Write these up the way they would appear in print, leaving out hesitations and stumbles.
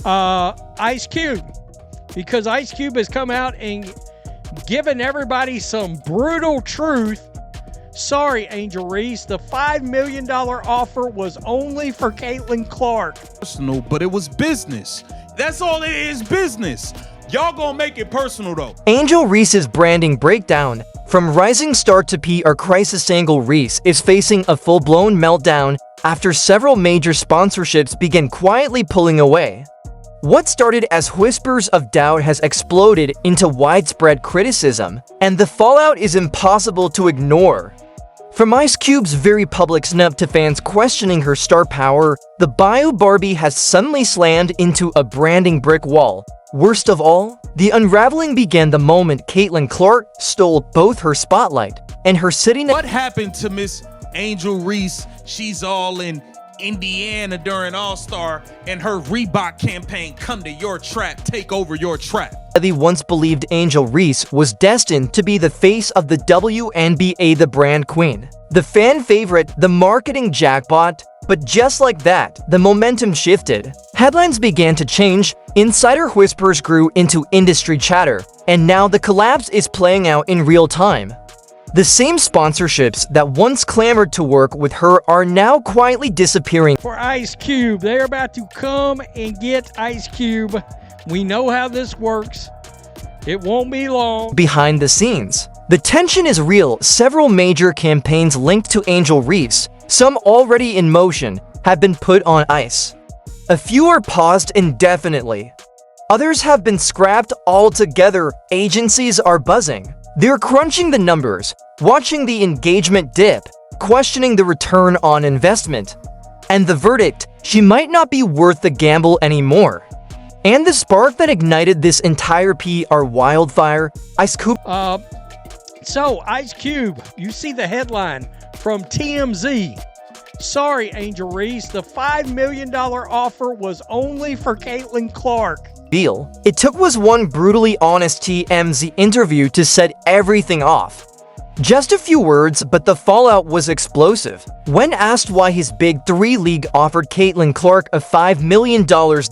Ice Cube, because Ice Cube has come out and given everybody some brutal truth. Sorry, Angel Reese, the $5 million offer was only for Caitlin Clark. Personal, but it was business. That's all it is, business. Y'all gonna make it personal though. Angel Reese's branding breakdown. From rising star to PR crisis, Angel Reese is facing a full-blown meltdown after several major sponsorships began quietly pulling away. What started as whispers of doubt has exploded into widespread criticism, and the fallout is impossible to ignore. From Ice Cube's very public snub to fans questioning her star power, the Bio Barbie has suddenly slammed into a branding brick wall. Worst of all, the unraveling began the moment Caitlin Clark stole both her spotlight and her sitting. What happened to Miss Angel Reese? She's all in Indiana during All-Star, and her Reebok campaign, come to your trap, take over your trap. The once believed Angel Reese was destined to be the face of the WNBA, the brand queen, the fan favorite, the marketing jackpot. But just like that, the momentum shifted. Headlines began to change, insider whispers grew into industry chatter, and now the collapse is playing out in real time. The same sponsorships that once clamored to work with her are now quietly disappearing. For Ice Cube, they're about to come and get Ice Cube. We know how this works. It won't be long. Behind the scenes, the tension is real. Several major campaigns linked to Angel Reese, some already in motion, have been put on ice. A few are paused indefinitely. Others have been scrapped altogether. Agencies are buzzing. They're crunching the numbers, watching the engagement dip, questioning the return on investment. And the verdict, she might not be worth the gamble anymore. And the spark that ignited this entire PR wildfire, Ice Cube. So, Ice Cube, you see the headline from TMZ. Sorry, Angel Reese, the $5 million offer was only for Caitlin Clark. Deal. It took was one brutally honest TMZ interview to set everything off. Just a few words, but the fallout was explosive. When asked why his Big Three league offered Caitlin Clark a $5 million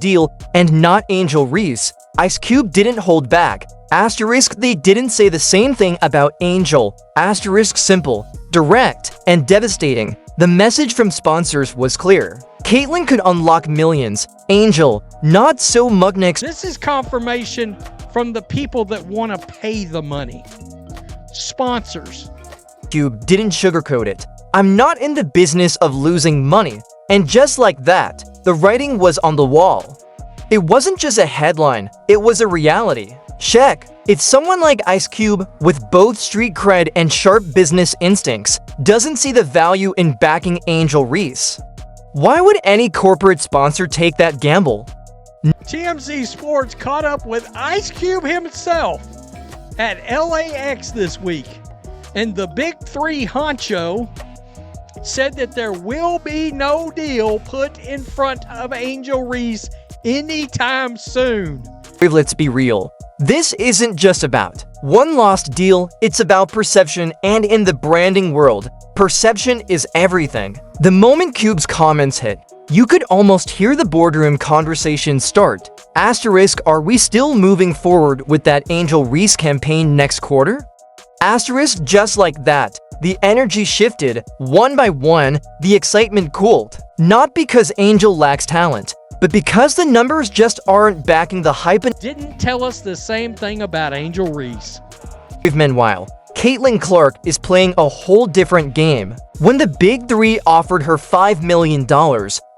deal and not Angel Reese, Ice Cube didn't hold back. Asterisk, they didn't say the same thing about Angel. Asterisk, simple, direct, and devastating. The message from sponsors was clear. Caitlin could unlock millions. Angel, not so Mugnex. This is confirmation from the people that want to pay the money. Sponsors. Cube didn't sugarcoat it. I'm not in the business of losing money. And just like that, the writing was on the wall. It wasn't just a headline, it was a reality. Check. If someone like Ice Cube, with both street cred and sharp business instincts, doesn't see the value in backing Angel Reese, why would any corporate sponsor take that gamble? TMZ Sports caught up with Ice Cube himself at LAX this week, and the Big Three honcho said that there will be no deal put in front of Angel Reese anytime soon. Let's be real. This isn't just about one lost deal, it's about perception, and in the branding world, perception is everything. The moment Cube's comments hit, you could almost hear the boardroom conversation start. Asterisk, are we still moving forward with that Angel Reese campaign next quarter? Asterisk, just like that, the energy shifted. One by one, the excitement cooled. Not because Angel lacks talent, but because the numbers just aren't backing the hype. And didn't tell us the same thing about Angel Reese. Meanwhile, Caitlin Clark is playing a whole different game. When the Big Three offered her $5 million,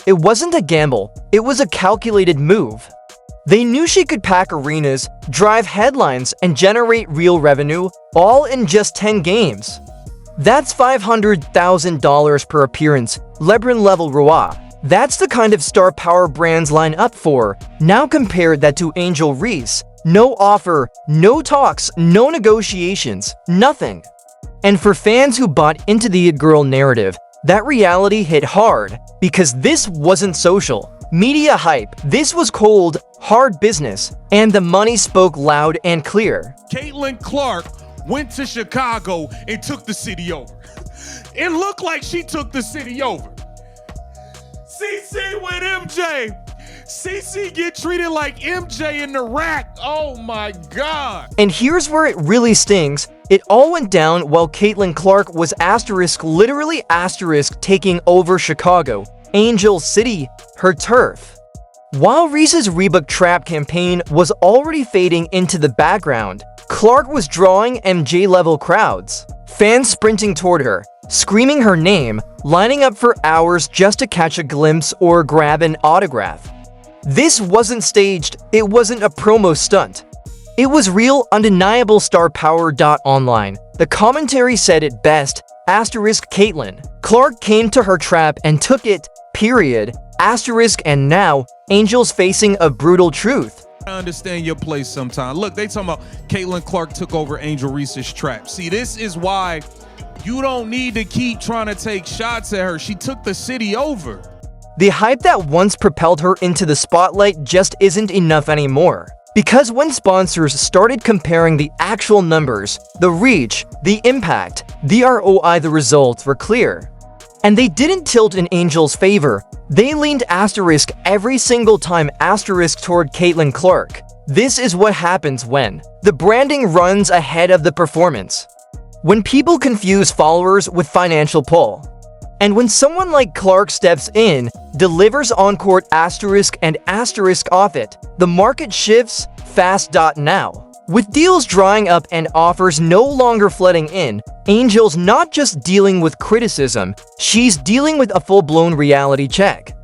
it wasn't a gamble, it was a calculated move. They knew she could pack arenas, drive headlines, and generate real revenue, all in just 10 games. That's $500,000 per appearance, LeBron-level ROI. That's the kind of star power brands line up for. Now compare that to Angel Reese. No offer, no talks, no negotiations, nothing. And for fans who bought into the It Girl narrative, that reality hit hard, because this wasn't social media hype. This was cold, hard business, and the money spoke loud and clear. Caitlin Clark went to Chicago and took the city over. It looked like she took the city over. CC with MJ. CC get treated like MJ in the rack. Oh my God. And here's where it really stings. It all went down while Caitlin Clark was literally taking over Chicago, Angel City, her turf. While Reese's Reebok Trap campaign was already fading into the background, Clark was drawing MJ-level crowds. Fans sprinting toward her, screaming her name, lining up for hours just to catch a glimpse or grab an autograph. This wasn't staged, it wasn't a promo stunt. It was real, undeniable star power. Online. The commentary said it best, Caitlin Clark came to her trap and took it, period, and now, Angel's facing a brutal truth. I understand your place sometime. Look, they talking about Caitlin Clark took over Angel Reese's trap. See, this is why you don't need to keep trying to take shots at her. She took the city over. The hype that once propelled her into the spotlight just isn't enough anymore. Because when sponsors started comparing the actual numbers, the reach, the impact, the ROI, the results were clear. And they didn't tilt in Angel's favor. They leaned every single time toward Caitlin Clark. This is what happens when the branding runs ahead of the performance. When people confuse followers with financial pull. And when someone like Clark steps in, delivers on-court and off it, the market shifts fast. Now. With deals drying up and offers no longer flooding in, Angel's not just dealing with criticism, she's dealing with a full-blown reality check.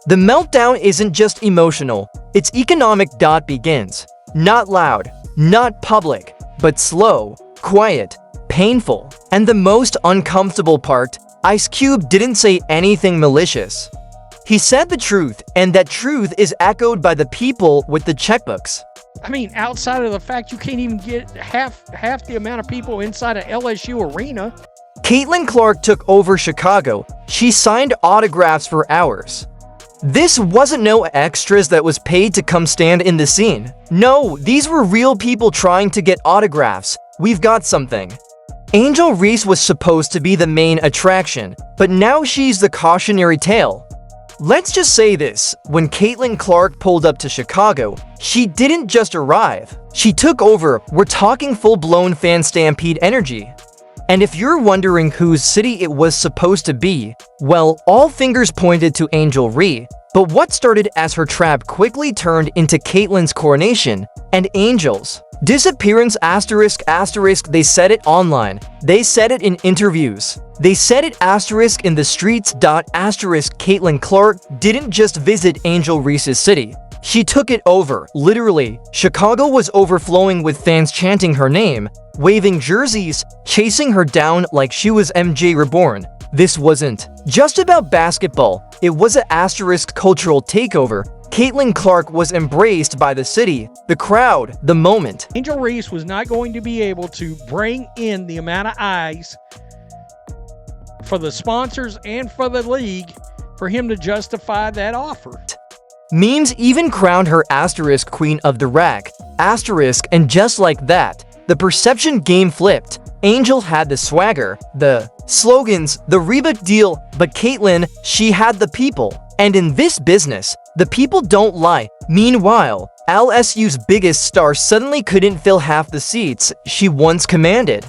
The meltdown isn't just emotional, it's economic. Begins. Not loud, not public, but slow, quiet, painful. And the most uncomfortable part, Ice Cube didn't say anything malicious. He said the truth, and that truth is echoed by the people with the checkbooks. I mean, outside of the fact you can't even get half the amount of people inside of LSU arena. Caitlin Clark took over Chicago. She signed autographs for hours. This wasn't no extras that was paid to come stand in the scene. No, these were real people trying to get autographs. We've got something. Angel Reese was supposed to be the main attraction, but now she's the cautionary tale. Let's just say this, when Caitlin Clark pulled up to Chicago, she didn't just arrive. She took over. We're talking full-blown fan stampede energy. And if you're wondering whose city it was supposed to be, well, all fingers pointed to Angel Reese. But what started as her trap quickly turned into Caitlin's coronation and Angel's disappearance. They said it online. They said it in interviews. They said it in the streets. Caitlin Clark didn't just visit Angel Reese's city. She took it over, literally. Chicago was overflowing with fans chanting her name, waving jerseys, chasing her down like she was MJ reborn. This wasn't just about basketball, it was an cultural takeover. Caitlin Clark was embraced by the city, the crowd, the moment. Angel Reese was not going to be able to bring in the amount of eyes for the sponsors and for the league for him to justify that offer. Memes even crowned her queen of the rack, and just like that, the perception game flipped. Angel had the swagger, the slogans, the Reebok deal, but Caitlin, she had the people. And in this business, the people don't lie. Meanwhile, LSU's biggest star suddenly couldn't fill half the seats she once commanded.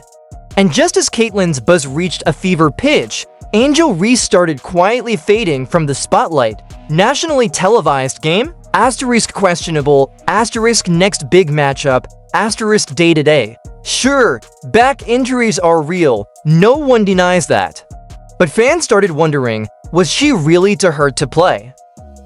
And just as Caitlin's buzz reached a fever pitch, Angel Reese started quietly fading from the spotlight. Nationally televised game? Questionable. Next big matchup. Day-to-day. Sure, back injuries are real. No one denies that. But fans started wondering, was she really too hurt to play?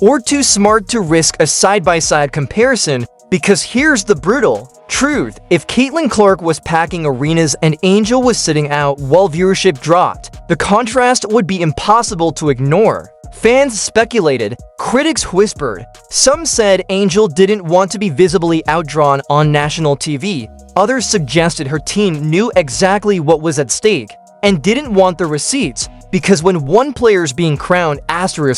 Or too smart to risk a side-by-side comparison? Because here's the brutal truth. If Caitlin Clark was packing arenas and Angel was sitting out while viewership dropped, the contrast would be impossible to ignore. Fans speculated, critics whispered. Some said Angel didn't want to be visibly outdrawn on national TV. Others suggested her team knew exactly what was at stake and didn't want the receipts, because when one player's being crowned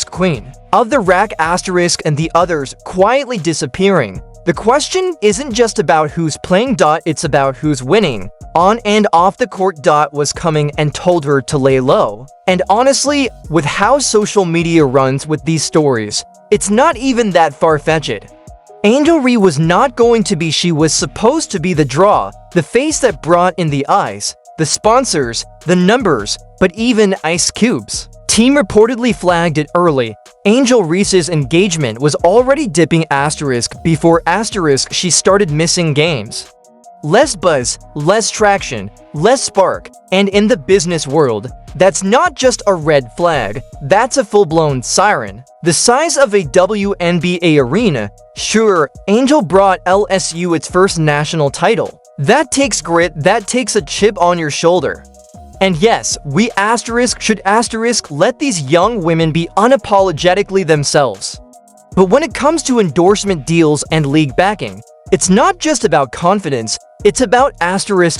queen of the rack and the others quietly disappearing, the question isn't just about who's playing. It's about who's winning. On and off the court. Was coming and told her to lay low. And honestly, with how social media runs with these stories, It's not even that far-fetched. Angel Reese was not going to be. She was supposed to be the draw, the face that brought in the eyes, the sponsors, the numbers, but even Ice Cube's team reportedly flagged it early. Angel Reese's engagement was already dipping asterisk before asterisk she started missing games. Less buzz, less traction, less spark, and in the business world, that's not just a red flag, that's a full-blown siren. The size of a WNBA arena, sure, Angel brought LSU its first national title. That takes grit, that takes a chip on your shoulder. And yes, we should let these young women be unapologetically themselves. But when it comes to endorsement deals and league backing, it's not just about confidence, it's about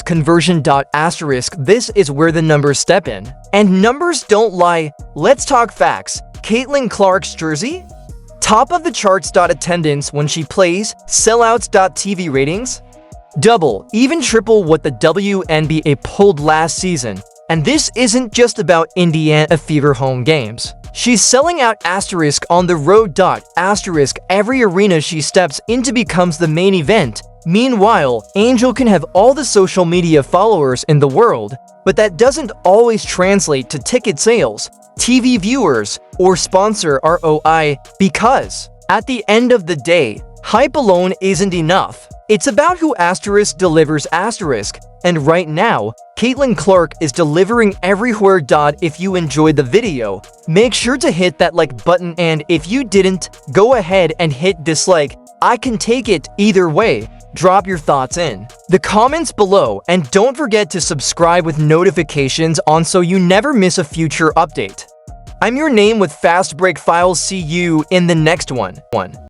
conversion. This is where the numbers step in. And numbers don't lie. Let's talk facts. Caitlin Clark's jersey? Top of the charts. Attendance when she plays, sellouts. TV ratings? Double, even triple what the WNBA pulled last season. And this isn't just about Indiana Fever home games. She's selling out on the road. Every arena she steps into becomes the main event. Meanwhile, Angel can have all the social media followers in the world, but that doesn't always translate to ticket sales, TV viewers, or sponsor ROI, because at the end of the day, hype alone isn't enough. It's about who delivers . And right now, Caitlin Clark is delivering everywhere. If you enjoyed the video, make sure to hit that like button, and if you didn't, go ahead and hit dislike. I can take it either way. Drop your thoughts in the comments below, and don't forget to subscribe with notifications on so you never miss a future update. I'm your name with Fast Break Files. See you in the next one.